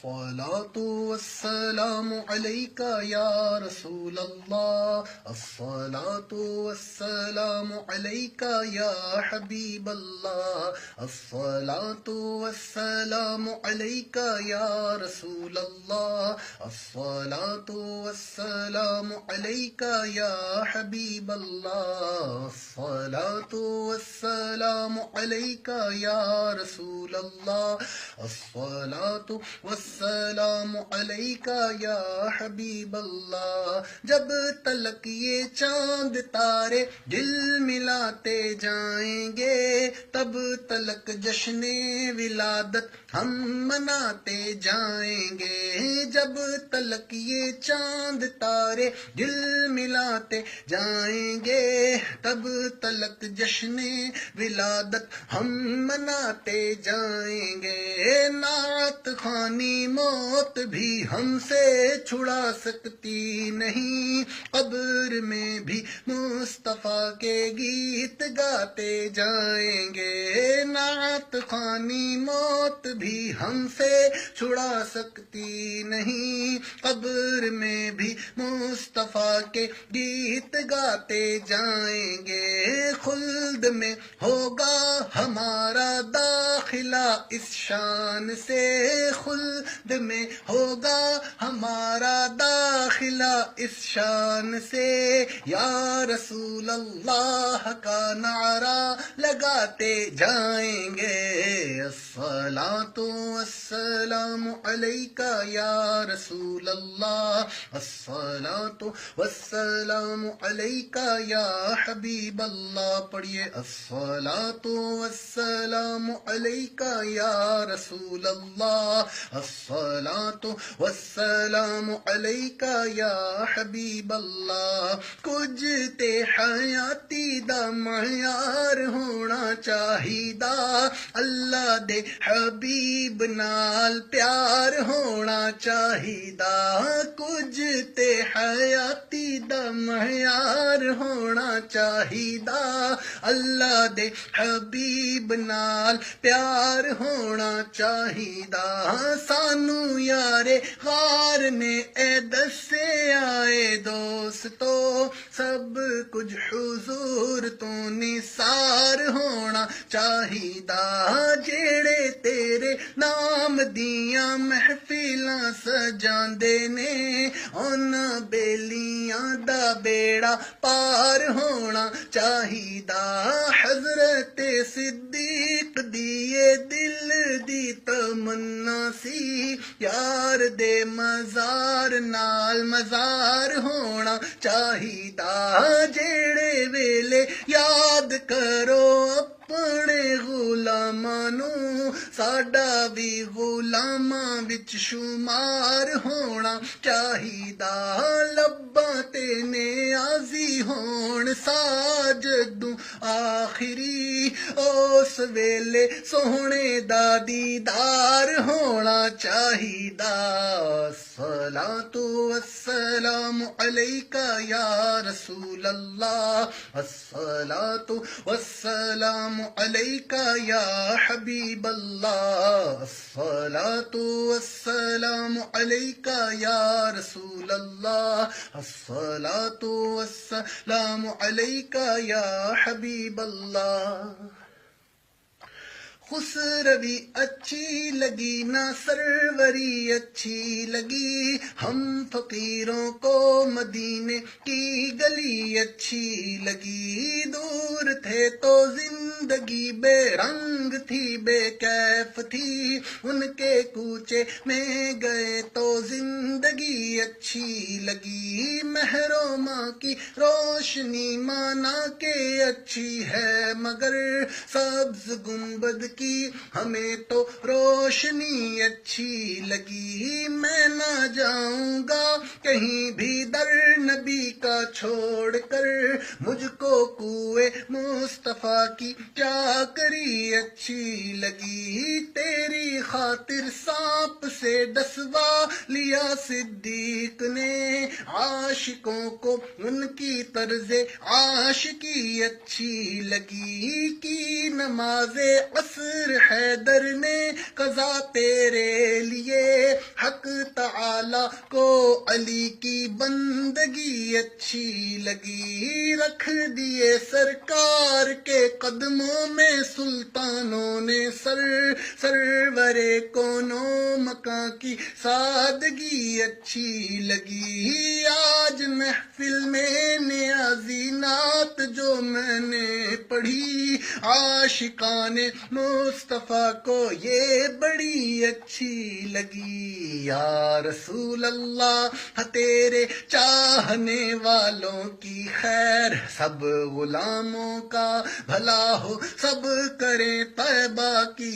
الصلاة والسلام عليك يا رسول الله الصلاة والسلام عليك يا حبيب الله الصلاة والسلام عليك يا رسول الله الصلاة والسلام عليك يا حبيب الله الصلاة والسلام عليك يا رسول الله الصلاة والسلام عليك يا حبيب اللہ. جب تلک یہ چاند تارے دل ملاتے جائیں گے تب تلک جشن ولادت ہم مناتے جائیں گے. جب تلک یہ چاند تارے دل ملاتے جائیں گے تب تلک جشن ولادت ہم مناتے جائیں گے. نعت خوانی موت بھی ہم سے چھڑا سکتی نہیں قبر میں بھی مصطفیٰ کے گیت گاتے جائیں گے. نعت خوانی موت بھی ہم سے چھڑا سکتی نہیں قبر میں بھی مصطفیٰ کے گیت گاتے جائیں گے. خلد میں ہوگا ہمارا داخلہ اس شان سے خلد میں ہوگا ہمارا داخلہ اس شان سے یا رسول اللہ کا نعرہ لگاتے جائیں گے. الصلاة والسلام علیک یا رسول اللہ الصلاة والسلام علیک یا حبیب اللہ. پڑھیے الصلاة والسلام علیک یا رسول اللہ الصلاة والسلام علیک یا حبیب اللہ. کچھ تے حیاتی دا معیار ہونا چاہیدا اللہ دے حبیب نال پیار ہونا چاہیدا. کچھ تے حیاتی دا معیار ہونا چاہیدا اللہ دے حبیب نال پیار ہونا چاہیدا. سانو یارے غار نے اے دسے آئے دوستو سب کچھ حضور تو نثار ہونا چاہیدا. جیڑے تیرے نام دیاں محفلاں سجاندے نے انہاں بیلیاں دا بیڑا پار ہونا چاہیدا. حضرت صدیق دیے دل دی تمنا سی یار دے مزار نال مزار ہونا چاہیدا. جیڑے ویلے یاد کرو اپنے غلاماں نو ساڈا بھی غلاماں وچ شمار ہونا چاہیدا. لباں تے نیازی ہون ساجدوں آخری اس ویلے سوہنے دا دیدار ہونا چاہیدا. الصلاة والسلام علیک یا رسول اللہ الصلاة والسلام علیک یا حبیب اللہ الصلاة والسلام علیک یا رسول اللہ الصلاة والسلام علیک یا حبیب اللہ. خسروی اچھی لگی نہ سروری اچھی لگی ہم فقیروں کو مدینے کی گلی اچھی لگی. دور تھے تو زندگی بے رنگ تھی بے کیف تھی ان کے کوچے میں گئے تو زندگی اچھی لگی. محرومہ کی روشنی مانا کہ اچھی ہے مگر سبز گنبد کی ہمیں تو روشنی اچھی لگی. میں نہ جاؤں گا کہیں بھی در نبی کا چھوڑ کر مجھ کو کوئے مصطفیٰ کی چاکری اچھی لگی، تیری خاطر سانپ سے ڈسوا لیا صدیق نے، عاشقوں کو ان کی طرز عاشقی اچھی لگی، کی نماز عصر حیدر نے قضا تیرے لیے، حق تعالی کو علی کی بندگی اچھی لگی، رکھ دیے سرکار کے قدموں میں سلطانوں نے سر، سرور کونوں مکاں کی سادگی اچھی لگی، آج محفل میں نیازی نعت جو میں نے پڑھی، عاشقان مصطفیٰ کو یہ بڑی اچھی لگی، یا رسول اللہ تیرے چاہنے والوں کی خیر، سب غلاموں کا بھلا ہو، سب کریں طیبہ کی